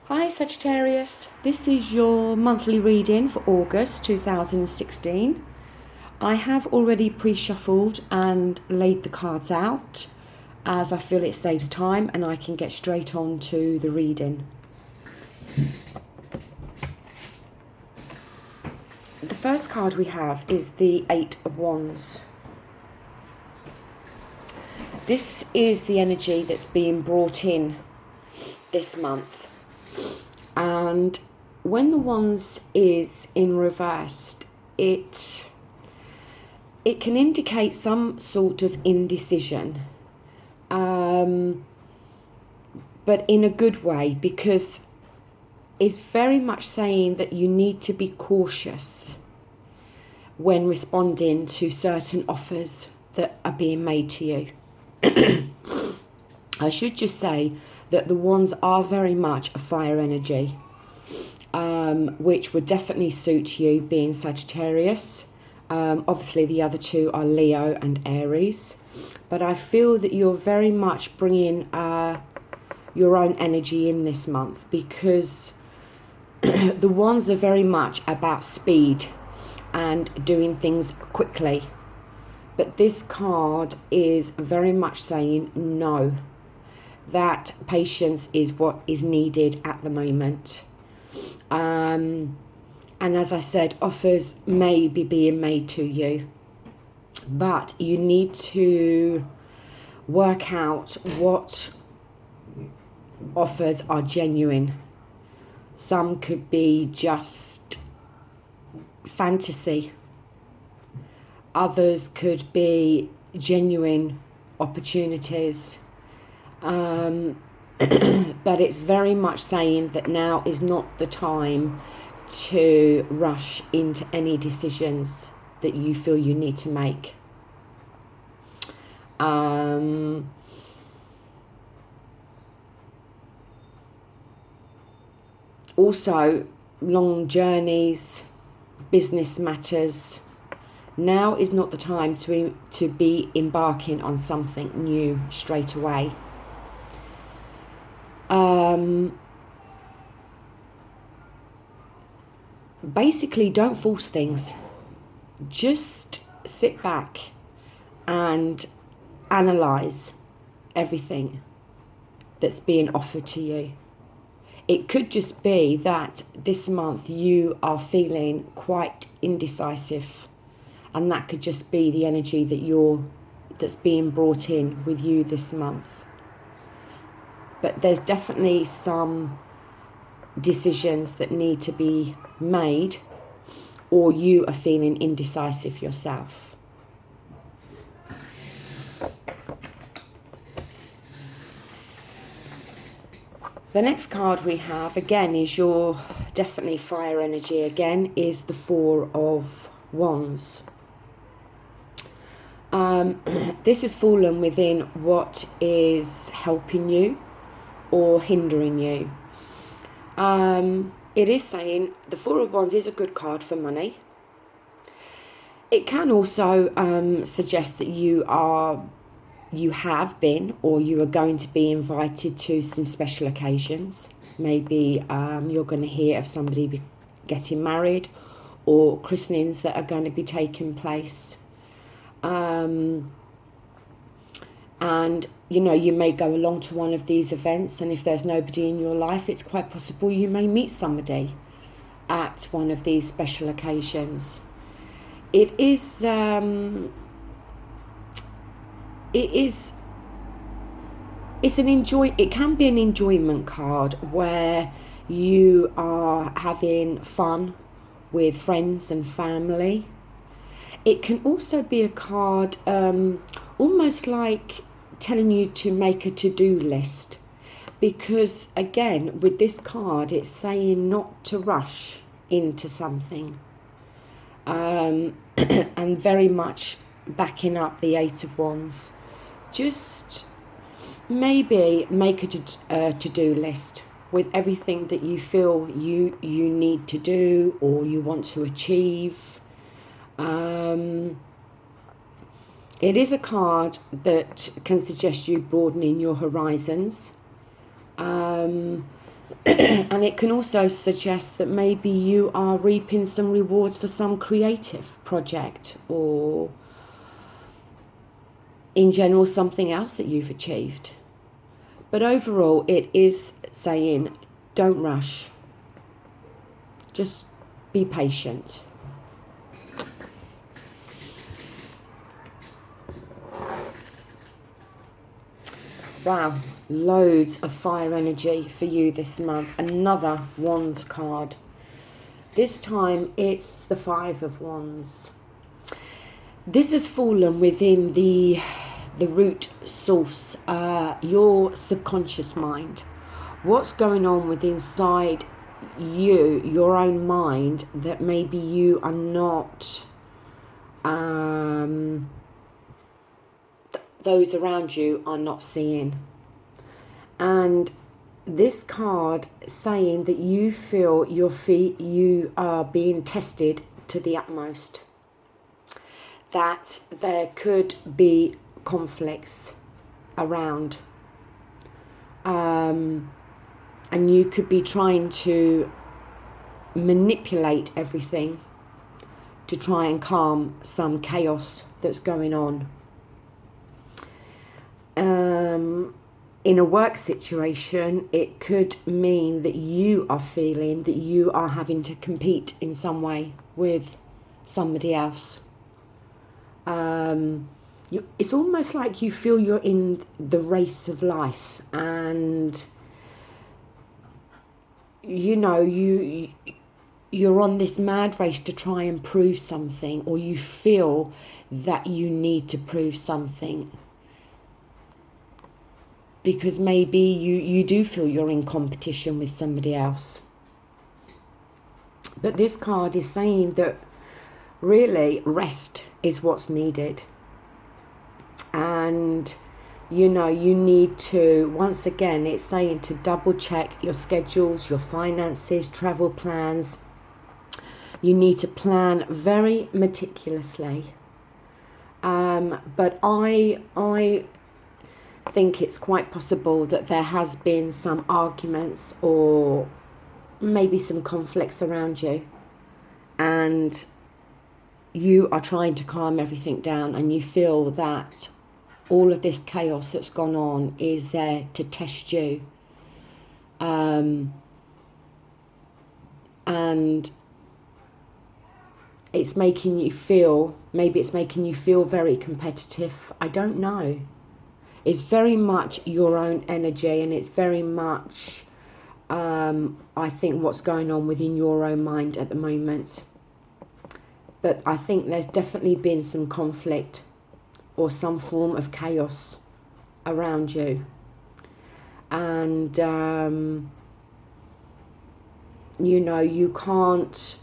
Hi Sagittarius, this is your monthly reading for August 2016. I have already pre-shuffled and laid the cards out as I feel it saves time and I can get straight on to the reading. The first card we have is the Eight of Wands. This is the energy that's being brought in this month. And when the Wands is in reversed, it can indicate some sort of indecision, but in a good way, because it's very much saying that you need to be cautious when responding to certain offers that are being made to you. I should just say that the Wands are very much a fire energy, which would definitely suit you being Sagittarius. Obviously the other two are Leo and Aries, but I feel that you're very much bringing your own energy in this month, because the Wands are very much about speed and doing things quickly, but this card is very much saying no, that patience is what is needed at the moment. And as I said, offers may be being made to you, but you need to work out what offers are genuine. Some could be just fantasy. Others could be genuine opportunities. But it's very much saying that now is not the time to rush into any decisions that you feel you need to make. Also, long journeys, business matters. Now is not the time to be embarking on something new straight away. Basically, don't force things. Just sit back and analyze everything that's being offered to you. It could just be that this month you are feeling quite indecisive, and that could just be the energy that's being brought in with you this month. But there's definitely some decisions that need to be made, or you are feeling indecisive yourself. The next card we have, again, is your definitely fire energy again, is the Four of Wands. This has fallen within what is helping you or hindering you. It is saying the Four of Wands is a good card for money. It can also suggest that you have been, or you are going to be invited to some special occasions. Maybe you're going to hear of somebody getting married, or christenings that are going to be taking place. And you may go along to one of these events, and if there's nobody in your life, it's quite possible you may meet somebody at one of these special occasions. It can be an enjoyment card where you are having fun with friends and family. It can also be a card almost like telling you to make a to-do list, because again with this card it's saying not to rush into something, and very much backing up the Eight of Wands. Just maybe make a to-do list with everything that you feel you need to do or you want to achieve. It is a card that can suggest you broadening your horizons. And it can also suggest that maybe you are reaping some rewards for some creative project, or in general something else that you've achieved. But overall, it is saying, don't rush. Just be patient. Wow, loads of fire energy for you this month. Another Wands card. This time it's the Five of Wands. This has fallen within the root source, your subconscious mind. What's going on with inside you, your own mind, that maybe you are not, those around you are not seeing. And this card saying that you feel you are being tested to the utmost, that there could be conflicts around, and you could be trying to manipulate everything to try and calm some chaos that's going on. In a work situation, it could mean that you are feeling that you are having to compete in some way with somebody else. It's almost like you feel you're in the race of life, and you know you're on this mad race to try and prove something, or you feel that you need to prove something. Because maybe you do feel you're in competition with somebody else. But this card is saying that really rest is what's needed. And, you know, you need to, once again, it's saying to double check your schedules, your finances, travel plans. You need to plan very meticulously. But I think it's quite possible that there has been some arguments or maybe some conflicts around you, and you are trying to calm everything down, and you feel that all of this chaos that's gone on is there to test you, and it's making you feel, maybe it's making you feel very competitive. I don't know. It's very much your own energy, and it's very much, I think, what's going on within your own mind at the moment. But I think there's definitely been some conflict or some form of chaos around you. And, you know, you can't...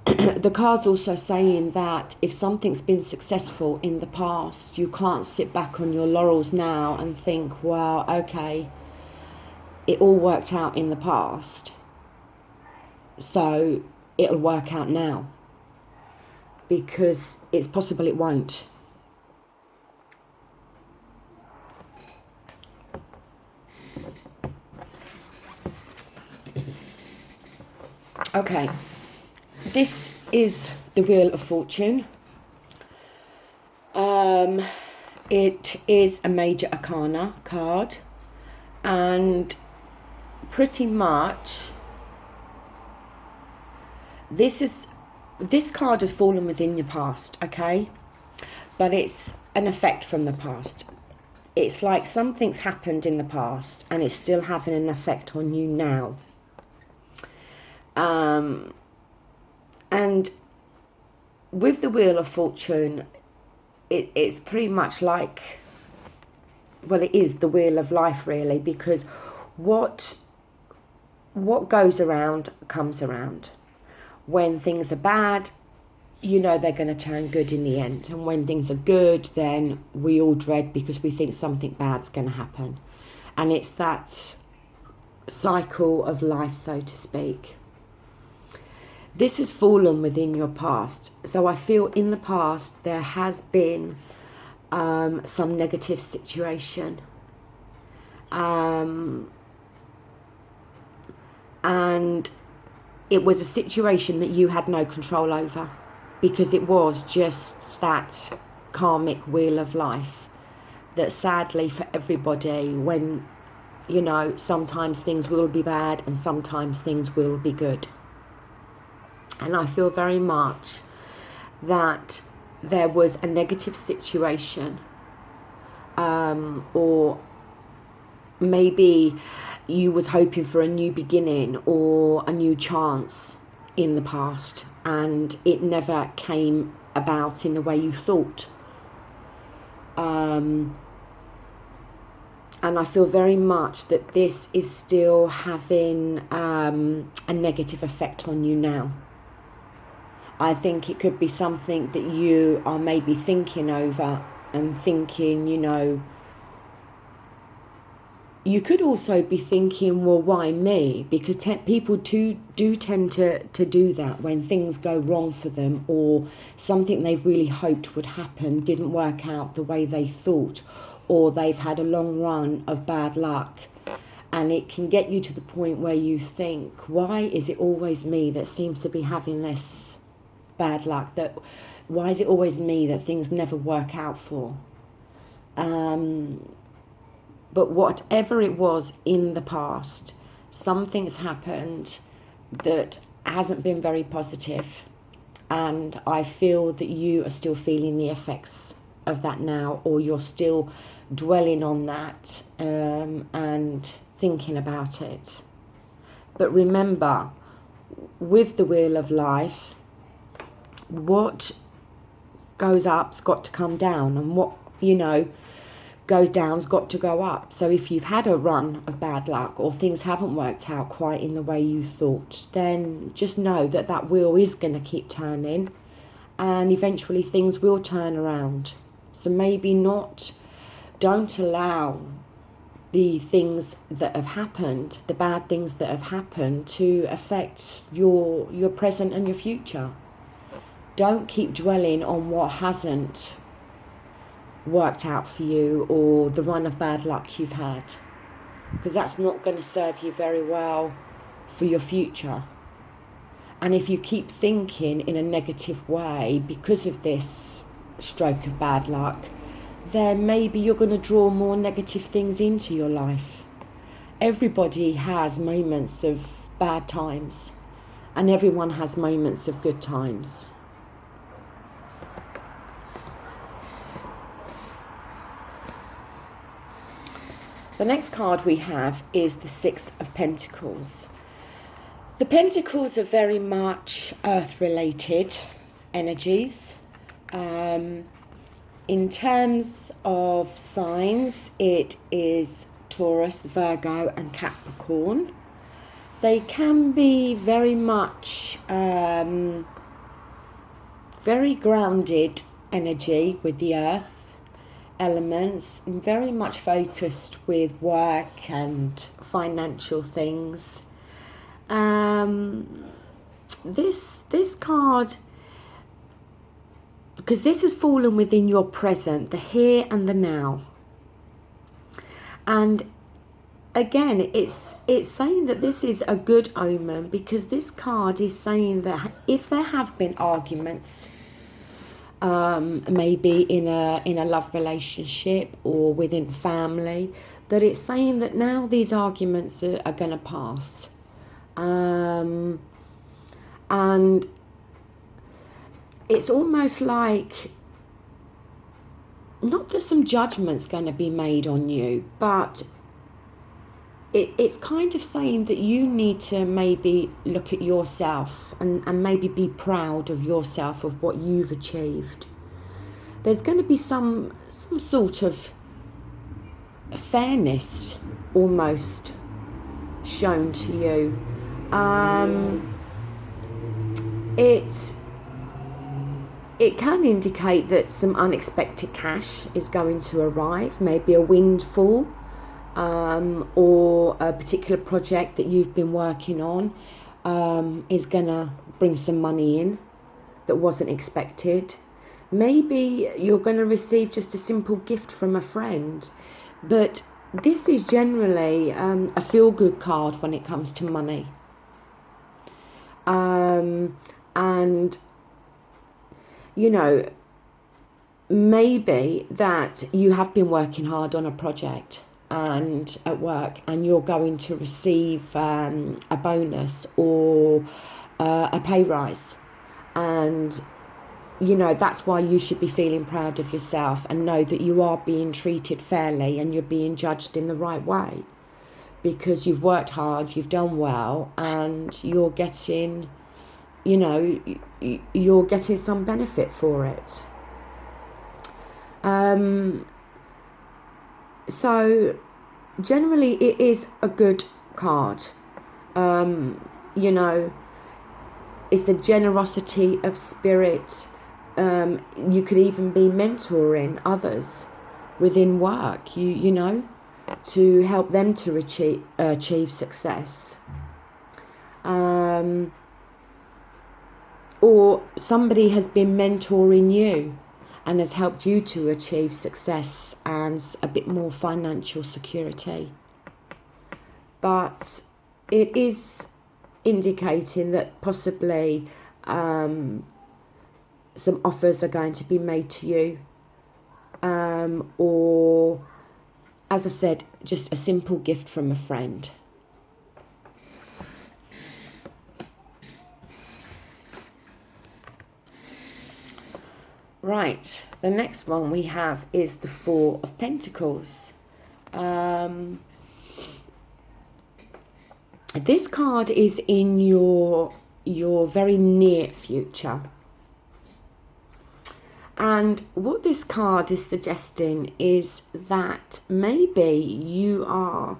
The card's also saying that if something's been successful in the past, you can't sit back on your laurels now and think, well, okay, it all worked out in the past, so it'll work out now. Because it's possible it won't. Okay. This is the Wheel of Fortune. It is a major arcana card, and pretty much this card has fallen within your past, okay? But it's an effect from the past. It's like something's happened in the past and it's still having an effect on you now. And with the Wheel of Fortune, it's pretty much like, well, it is the wheel of life, really, because what goes around comes around. When things are bad, you know they're going to turn good in the end. And when things are good, then we all dread because we think something bad's going to happen. And it's that cycle of life, so to speak. This has fallen within your past. So I feel in the past there has been some negative situation. and it was a situation that you had no control over, because it was just that karmic wheel of life that sadly for everybody, when, you know, sometimes things will be bad and sometimes things will be good. And I feel very much that there was a negative situation, or maybe you was hoping for a new beginning or a new chance in the past, and it never came about in the way you thought. And I feel very much that this is still having a negative effect on you now. I think it could be something that you are maybe thinking over and thinking, you know, you could also be thinking, well, why me? Because people do tend to do that when things go wrong for them, or something they've really hoped would happen didn't work out the way they thought, or they've had a long run of bad luck. And it can get you to the point where you think, why is it always me that seems to be having this bad luck? Why is it always me that things never work out for? But whatever it was in the past, something's happened that hasn't been very positive. And I feel that you are still feeling the effects of that now, or you're still dwelling on that and thinking about it. But remember, with the wheel of life, what goes up's got to come down, and what, you know, goes down's got to go up. So if you've had a run of bad luck, or things haven't worked out quite in the way you thought, then just know that that wheel is going to keep turning, and eventually things will turn around. So maybe don't allow the things that have happened, the bad things that have happened, to affect your present and your future. Don't keep dwelling on what hasn't worked out for you, or the run of bad luck you've had, because that's not going to serve you very well for your future. And if you keep thinking in a negative way because of this stroke of bad luck, then maybe you're going to draw more negative things into your life. Everybody has moments of bad times, and everyone has moments of good times. The next card we have is the Six of Pentacles. The Pentacles are very much earth-related energies. In terms of signs, it is Taurus, Virgo and Capricorn. They can be very much very grounded energy with the earth elements, and very much focused with work and financial things. This card, because this has fallen within your present, the here and the now. And again, it's saying that this is a good omen, because this card is saying that if there have been arguments, maybe in a love relationship or within family, that it's saying that now these arguments are going to pass. And it's almost like, not that some judgment's going to be made on you, but it's kind of saying that you need to maybe look at yourself and maybe be proud of yourself, of what you've achieved. There's going to be some sort of fairness almost shown to you. It can indicate that some unexpected cash is going to arrive, maybe a windfall, or a particular project that you've been working on is going to bring some money in that wasn't expected. Maybe you're going to receive just a simple gift from a friend. But this is generally a feel-good card when it comes to money. And, you know, maybe that you have been working hard on a project and at work, and you're going to receive a bonus or a pay rise, and you know that's why you should be feeling proud of yourself and know that you are being treated fairly and you're being judged in the right way, because you've worked hard, you've done well, and you're getting, you know, you're getting some benefit for it. So generally it is a good card. You know, it's a generosity of spirit. You could even be mentoring others within work, you know, to help them to achieve success. Or somebody has been mentoring you and has helped you to achieve success and a bit more financial security. But it is indicating that possibly some offers are going to be made to you, or, as I said, just a simple gift from a friend. Right, the next one we have is the Four of Pentacles. This card is in your very near future. And what this card is suggesting is that maybe you are,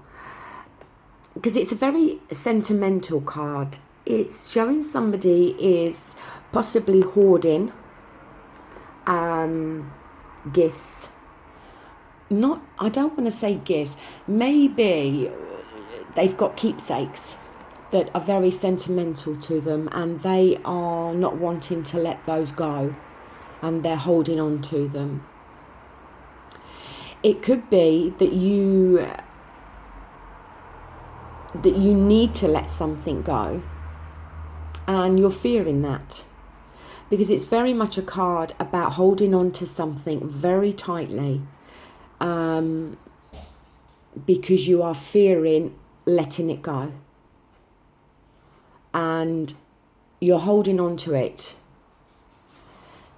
because it's a very sentimental card, it's showing somebody is possibly hoarding gifts. I don't want to say gifts, maybe they've got keepsakes that are very sentimental to them and they are not wanting to let those go and they're holding on to them. It could be that you need to let something go and you're fearing that, because it's very much a card about holding on to something very tightly, because you are fearing letting it go and you're holding on to it.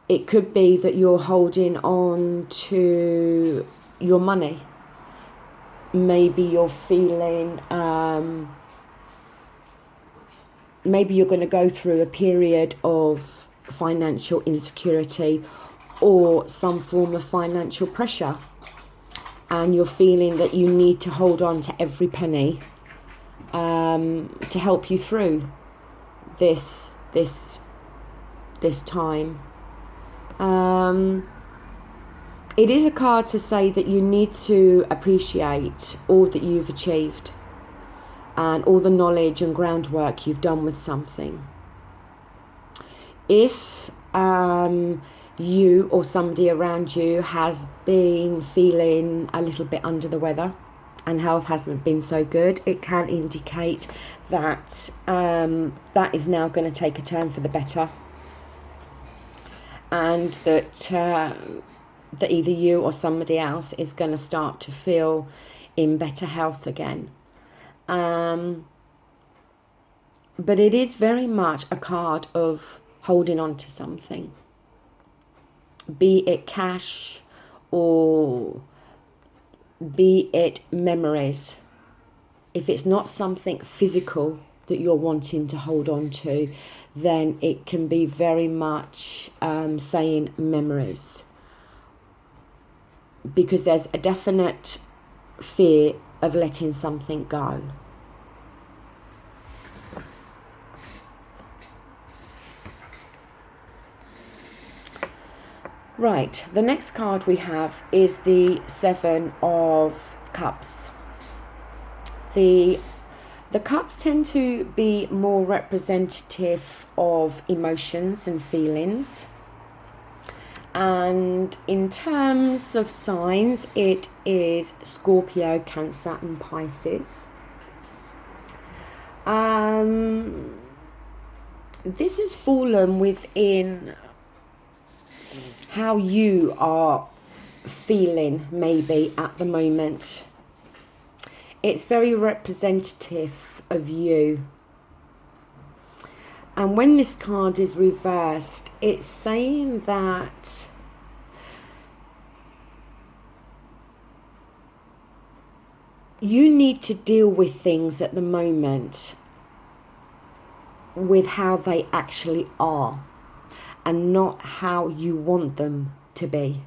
It could be that you're holding on to your money. Maybe you're feeling, maybe you're going to go through a period of financial insecurity or some form of financial pressure, and you're feeling that you need to hold on to every penny to help you through this time. It is a card to say that you need to appreciate all that you've achieved and all the knowledge and groundwork you've done with something. If you or somebody around you has been feeling a little bit under the weather and health hasn't been so good, it can indicate that that is now going to take a turn for the better, and that either you or somebody else is going to start to feel in better health again. But it is very much a card of holding on to something, be it cash or be it memories. If it's not something physical that you're wanting to hold on to, then it can be very much saying memories, because there's a definite fear of letting something go. Right, the next card we have is the Seven of Cups. The cups tend to be more representative of emotions and feelings. And in terms of signs, it is Scorpio, Cancer and Pisces. this has fallen within how you are feeling maybe at the moment. It's very representative of you. And when this card is reversed, it's saying that you need to deal with things at the moment with how they actually are and not how you want them to be.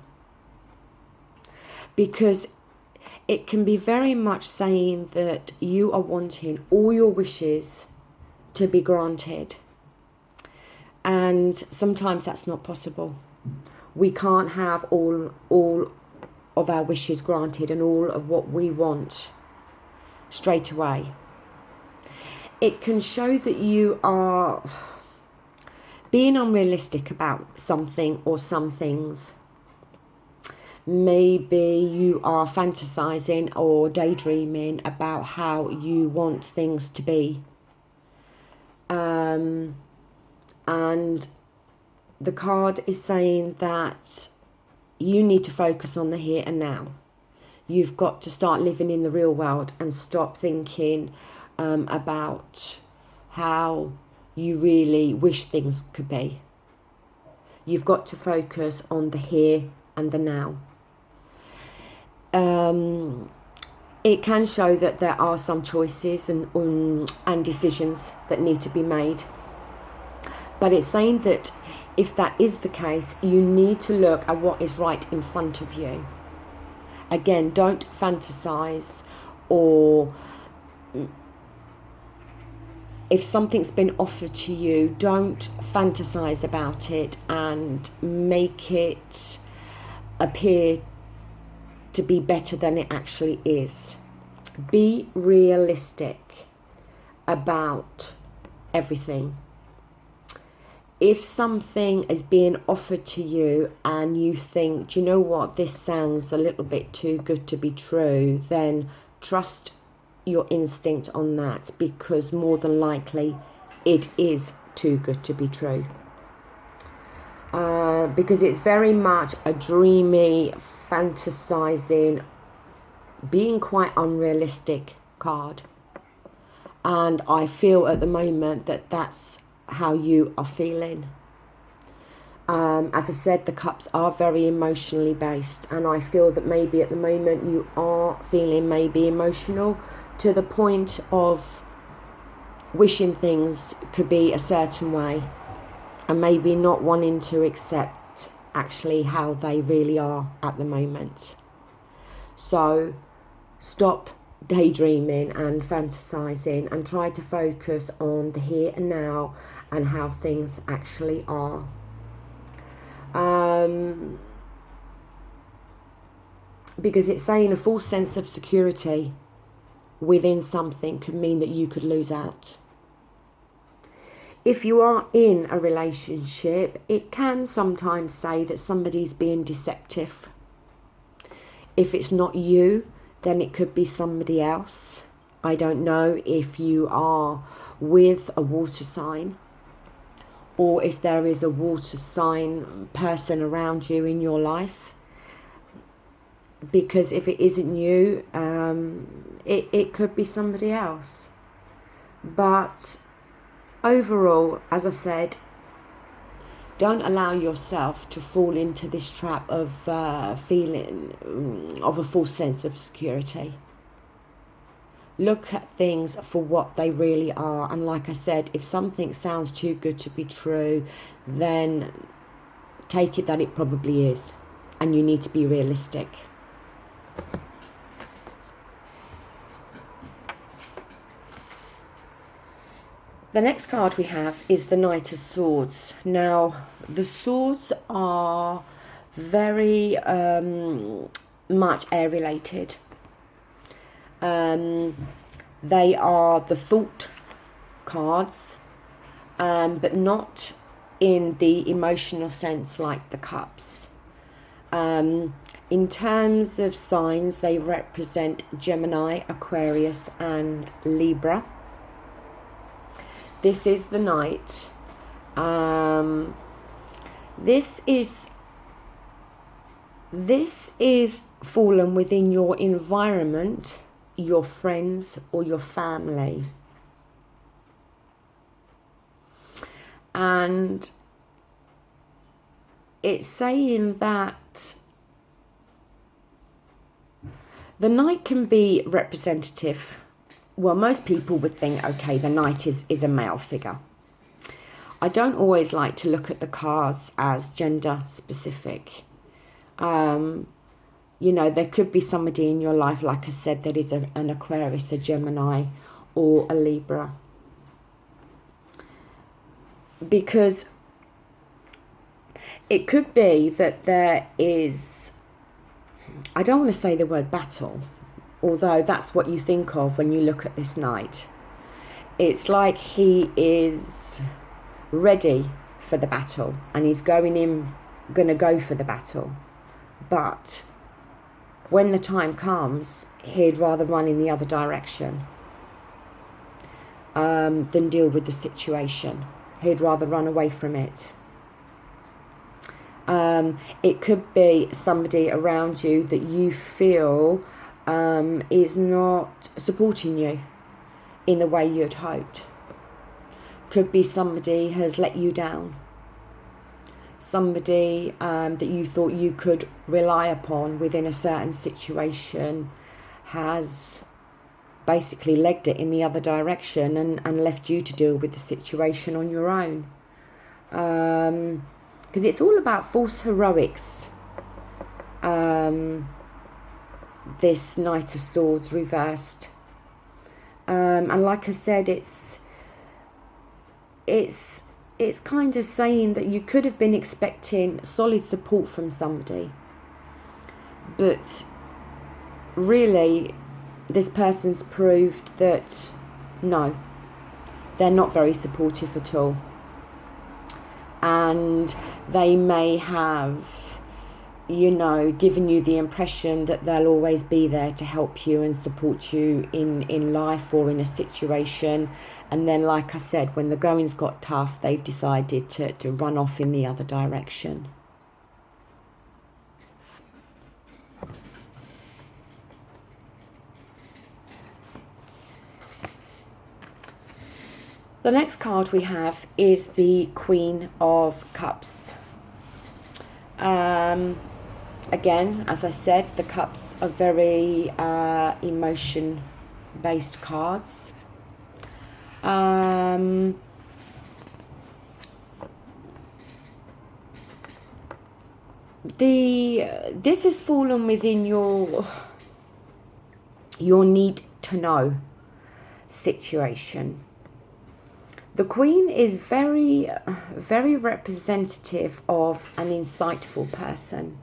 Because it can be very much saying that you are wanting all your wishes to be granted. And sometimes that's not possible. We can't have all of our wishes granted and all of what we want straight away. It can show that you are being unrealistic about something or some things. Maybe you are fantasizing or daydreaming about how you want things to be. And the card is saying that you need to focus on the here and now. You've got to start living in the real world and stop thinking about how you really wish things could be. You've got to focus on the here and the now. It can show that there are some choices and decisions that need to be made. But it's saying that if that is the case, you need to look at what is right in front of you. Again, don't fantasize, or if something's been offered to you, don't fantasize about it and make it appear to be better than it actually is. Be realistic about everything. If something is being offered to you and you think, do you know what, this sounds a little bit too good to be true, then trust your instinct on that, because more than likely it is too good to be true. Because it's very much a dreamy, fantasizing, being quite unrealistic card. And I feel at the moment that that's how you are feeling. As I said, the cups are very emotionally based, and I feel that maybe at the moment you are feeling maybe emotional to the point of wishing things could be a certain way and maybe not wanting to accept actually how they really are at the moment. So stop daydreaming and fantasizing and try to focus on the here and now and how things actually are. Because it's saying a false sense of security within something could mean that you could lose out. If you are in a relationship, it can sometimes say that somebody's being deceptive. If it's not you, then it could be somebody else. I don't know if you are with a water sign, or if there is a water sign person around you in your life. Because if it isn't you, it could be somebody else. But overall, as I said, don't allow yourself to fall into this trap of feeling of a false sense of security. Look at things for what they really are. And like I said, if something sounds too good to be true, then take it that it probably is. And you need to be realistic. The next card we have is the Knight of Swords. Now, the swords are very much air-related. They are the thought cards, but not in the emotional sense like the cups. In terms of signs, they represent Gemini, Aquarius, and Libra. This is the Knight, This is fallen within your environment, your friends or your family. And it's saying that the Knight can be representative. Well, most people would think, okay, the Knight is a male figure. I don't always like to look at the cards as gender specific. You know, there could be somebody in your life, like I said, that is an Aquarius, a Gemini, or a Libra. Because it could be that there is, I don't want to say the word battle, although that's what you think of when you look at this Knight. It's like he is ready for the battle and he's going to go for the battle. But when the time comes, he'd rather run in the other direction than deal with the situation. He'd rather run away from it. It could be somebody around you that you feel is not supporting you in the way you'd hoped. Could be somebody has let you down. Somebody that you thought you could rely upon within a certain situation has basically legged it in the other direction and left you to deal with the situation on your own. Because it's all about false heroics. This Knight of Swords reversed. And like I said, it's kind of saying that you could have been expecting solid support from somebody, but really this person's proved that no, they're not very supportive at all, and they may have, you know, given you the impression that they'll always be there to help you and support you in life or in a situation. And then, like I said, when the goings got tough, they've decided to run off in the other direction. The next card we have is the Queen of Cups. Again, as I said, the cups are very emotion-based cards. This has fallen within your need to know situation. The Queen is very, very representative of an insightful person.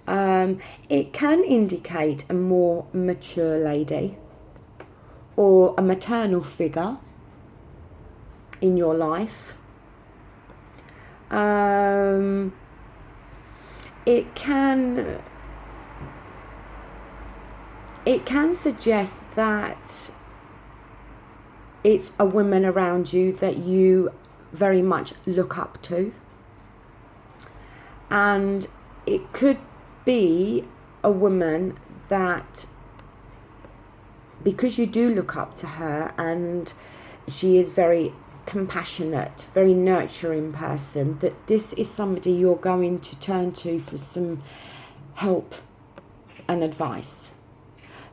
It can indicate a more mature lady or a maternal figure in your life. It can suggest that it's a woman around you that you very much look up to, and it could be a woman that, because you do look up to her and she is very compassionate, very nurturing person, that this is somebody you're going to turn to for some help and advice.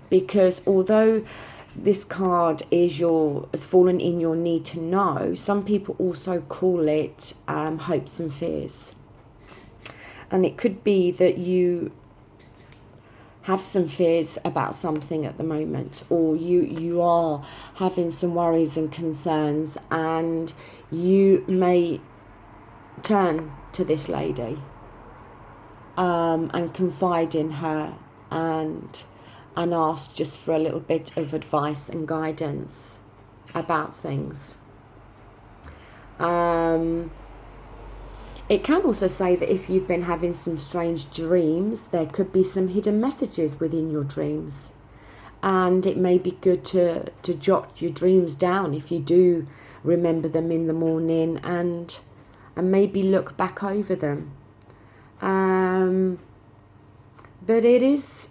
Because although this card has fallen in your need to know, some people also call it hopes and fears. And it could be that you have some fears about something at the moment, or you are having some worries and concerns, and you may turn to this lady and confide in her and ask just for a little bit of advice and guidance about things. It can also say that if you've been having some strange dreams, there could be some hidden messages within your dreams. And it may be good to jot your dreams down if you do remember them in the morning and maybe look back over them. But it is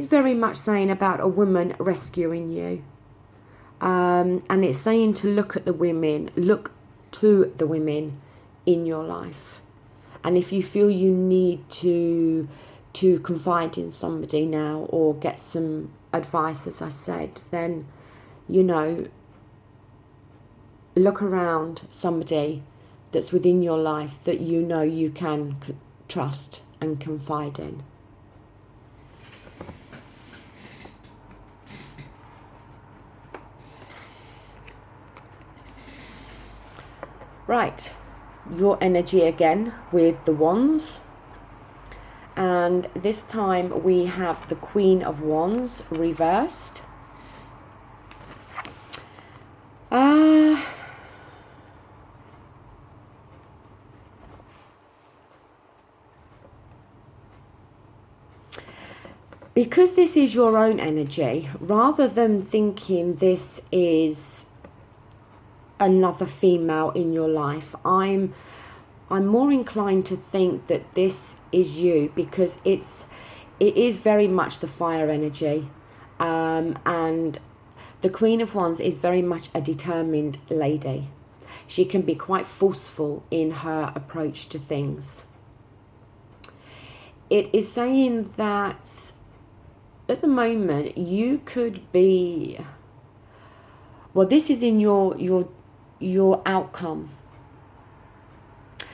very much saying about a woman rescuing you. And it's saying to look to the women in your life. And if you feel you need to confide in somebody now or get some advice, as I said, then, look around somebody that's within your life that you can trust and confide in. Right, your energy again with the Wands. And this time we have the Queen of Wands reversed. Because this is your own energy, rather than thinking this is another female in your life, I'm more inclined to think that this is you, because it is very much the fire energy, and the Queen of Wands is very much a determined lady. She can be quite forceful in her approach to things. It is saying that at the moment you could be, well, this is in your outcome.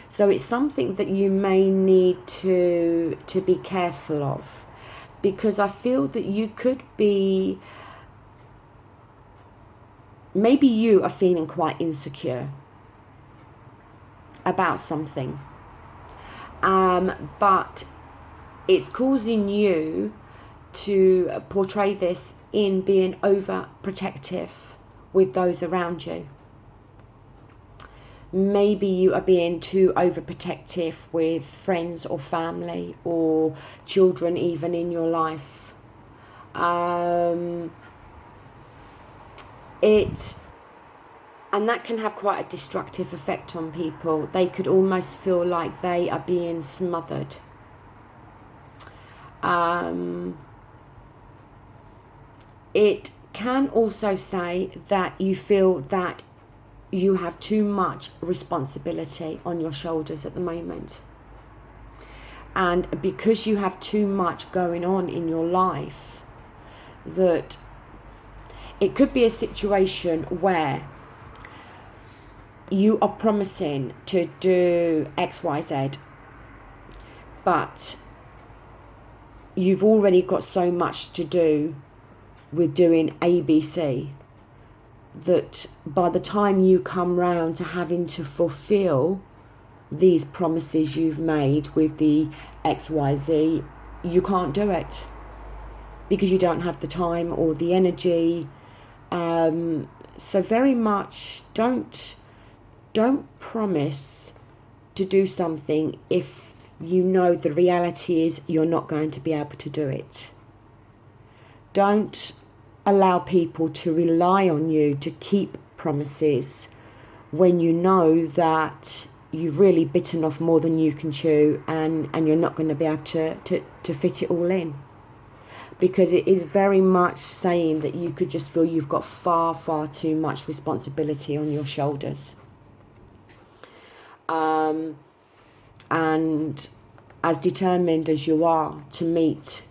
So it's something that you may need to be careful of, because I feel that you could be, maybe you are feeling quite insecure about something, but it's causing you to portray this in being overprotective with those around you. Maybe you are being too overprotective with friends or family or children even in your life. And that can have quite a destructive effect on people. They could almost feel like they are being smothered. It can also say that you feel that you have too much responsibility on your shoulders at the moment. And because you have too much going on in your life, that it could be a situation where you are promising to do XYZ, but you've already got so much to do with doing ABC that by the time you come round to having to fulfill these promises you've made with the XYZ, you can't do it because you don't have the time or the energy. So very much don't promise to do something if you know the reality is you're not going to be able to do it. Don't allow people to rely on you to keep promises when you know that you've really bitten off more than you can chew, and you're not going to be able to fit it all in. Because it is very much saying that you could just feel you've got far, far too much responsibility on your shoulders. And as determined as you are to meet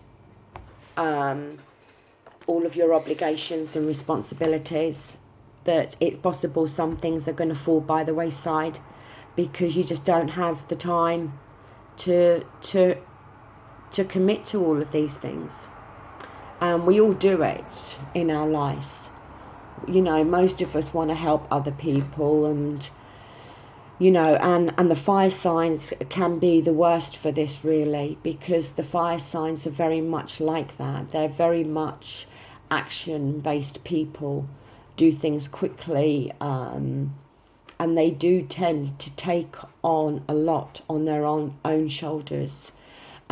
all of your obligations and responsibilities, that it's possible some things are going to fall by the wayside because you just don't have the time to commit to all of these things. And we all do it in our lives. Most of us want to help other people, and and the fire signs can be the worst for this, really, because the fire signs are very much like that. They're very much action-based people, do things quickly, and they do tend to take on a lot on their own shoulders.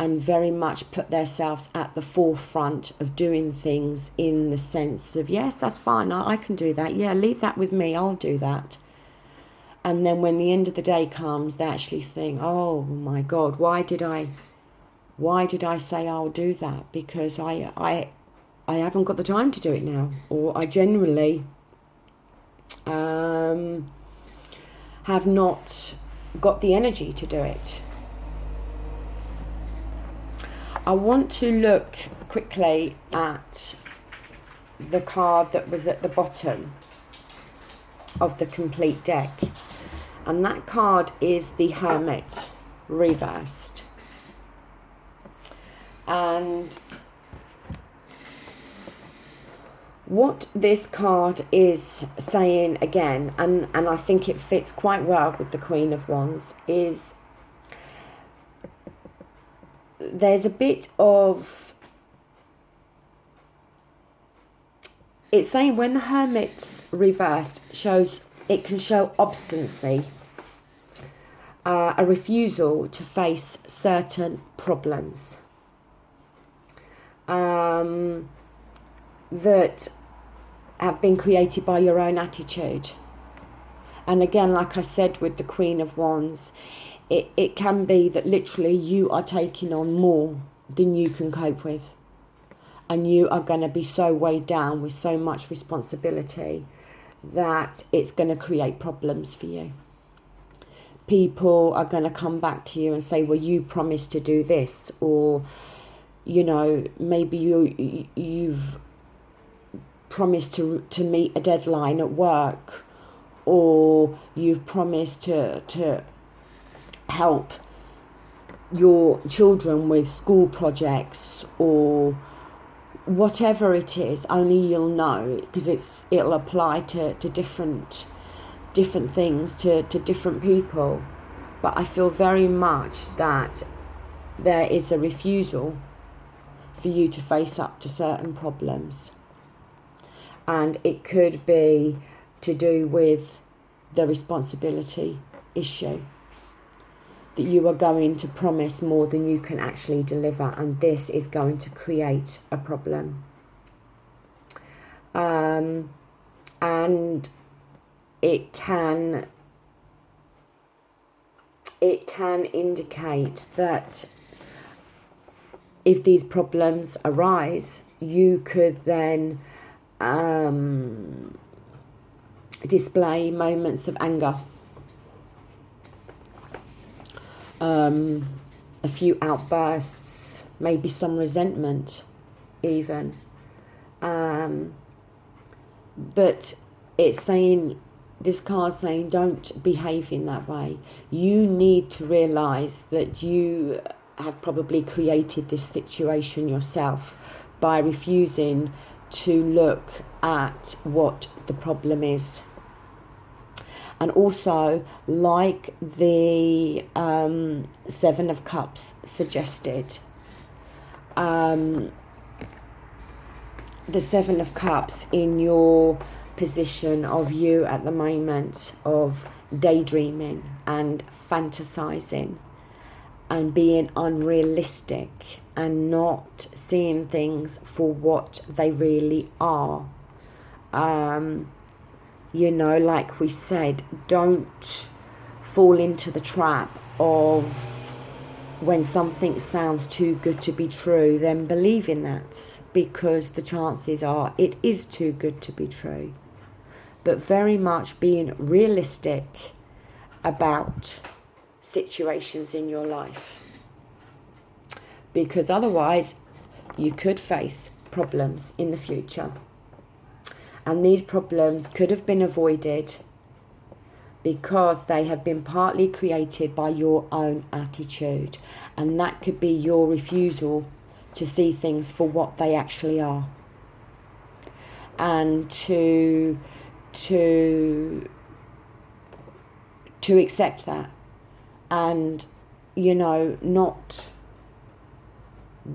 and very much put themselves at the forefront of doing things, in the sense of, yes, that's fine, I can do that, yeah, leave that with me, I'll do that. And then when the end of the day comes, they actually think, oh my God, why did I say I'll do that? Because I haven't got the time to do it now, or I generally have not got the energy to do it. I want to look quickly at the card that was at the bottom of the complete deck, and that card is the Hermit reversed. And what this card is saying again, and I think it fits quite well with the Queen of Wands, is there's a bit of, it's saying when the Hermit's reversed, it can show obstinacy, a refusal to face certain problems that have been created by your own attitude. And again, like I said with the Queen of Wands, it can be that literally you are taking on more than you can cope with, and you are going to be so weighed down with so much responsibility that it's going to create problems for you. People are going to come back to you and say, well, you promised to do this, or you know, maybe you've promised to meet a deadline at work, or you've promised to help your children with school projects, or whatever it is. Only you'll know, because it'll apply to different things to different people. But I feel very much that there is a refusal for you to face up to certain problems, and it could be to do with the responsibility issue, that you are going to promise more than you can actually deliver, and this is going to create a problem. And it can indicate that if these problems arise, you could then display moments of anger, a few outbursts, maybe some resentment even. But it's saying, this card's saying, don't behave in that way. You need to realise that you have probably created this situation yourself by refusing to look at what the problem is. And also, like the Seven of Cups suggested, the Seven of Cups in your position of you at the moment of daydreaming and fantasizing and being unrealistic and not seeing things for what they really are. You know, like we said, don't fall into the trap of when something sounds too good to be true, then believe in that, because the chances are it is too good to be true. But very much being realistic about situations in your life, because otherwise you could face problems in the future, and these problems could have been avoided because they have been partly created by your own attitude, and that could be your refusal to see things for what they actually are, and to accept that, and you know, not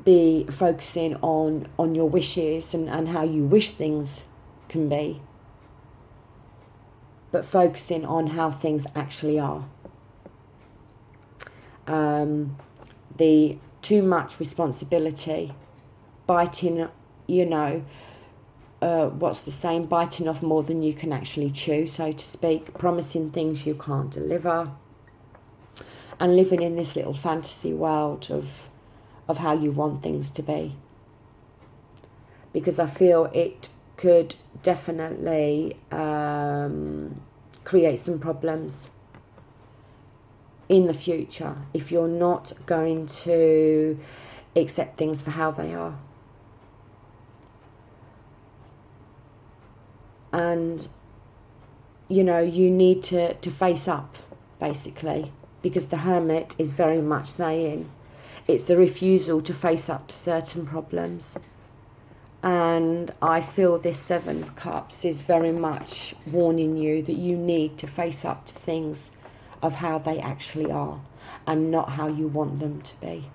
be focusing on your wishes and how you wish things can be, but focusing on how things actually are. The too much responsibility, biting, you know, what's the saying, biting off more than you can actually chew, so to speak, promising things you can't deliver, and living in this little fantasy world of how you want things to be. Because I feel it could definitely create some problems in the future if you're not going to accept things for how they are. And, you know, you need to face up, basically, because the Hermit is very much saying it's a refusal to face up to certain problems. And I feel this Seven of Cups is very much warning you that you need to face up to things of how they actually are and not how you want them to be.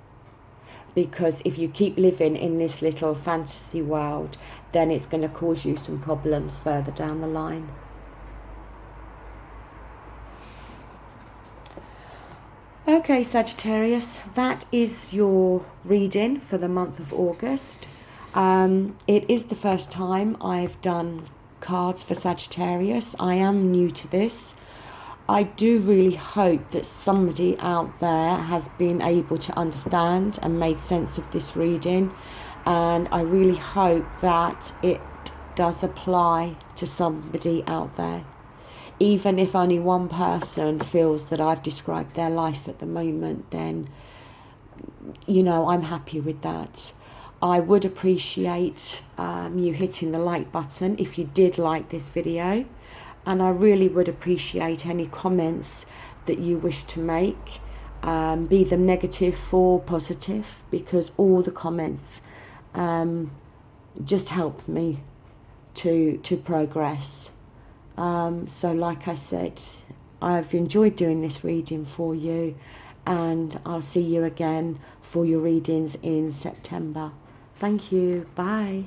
Because if you keep living in this little fantasy world, then it's going to cause you some problems further down the line. Okay, Sagittarius, that is your reading for the month of August. It is the first time I've done cards for Sagittarius. I am new to this. I do really hope that somebody out there has been able to understand and made sense of this reading, and I really hope that it does apply to somebody out there. Even if only one person feels that I've described their life at the moment, then, you know, I'm happy with that. I would appreciate you hitting the like button if you did like this video. And I really would appreciate any comments that you wish to make, be them negative or positive, because all the comments just help me to progress. So like I said, I've enjoyed doing this reading for you, and I'll see you again for your readings in September. Thank you. Bye.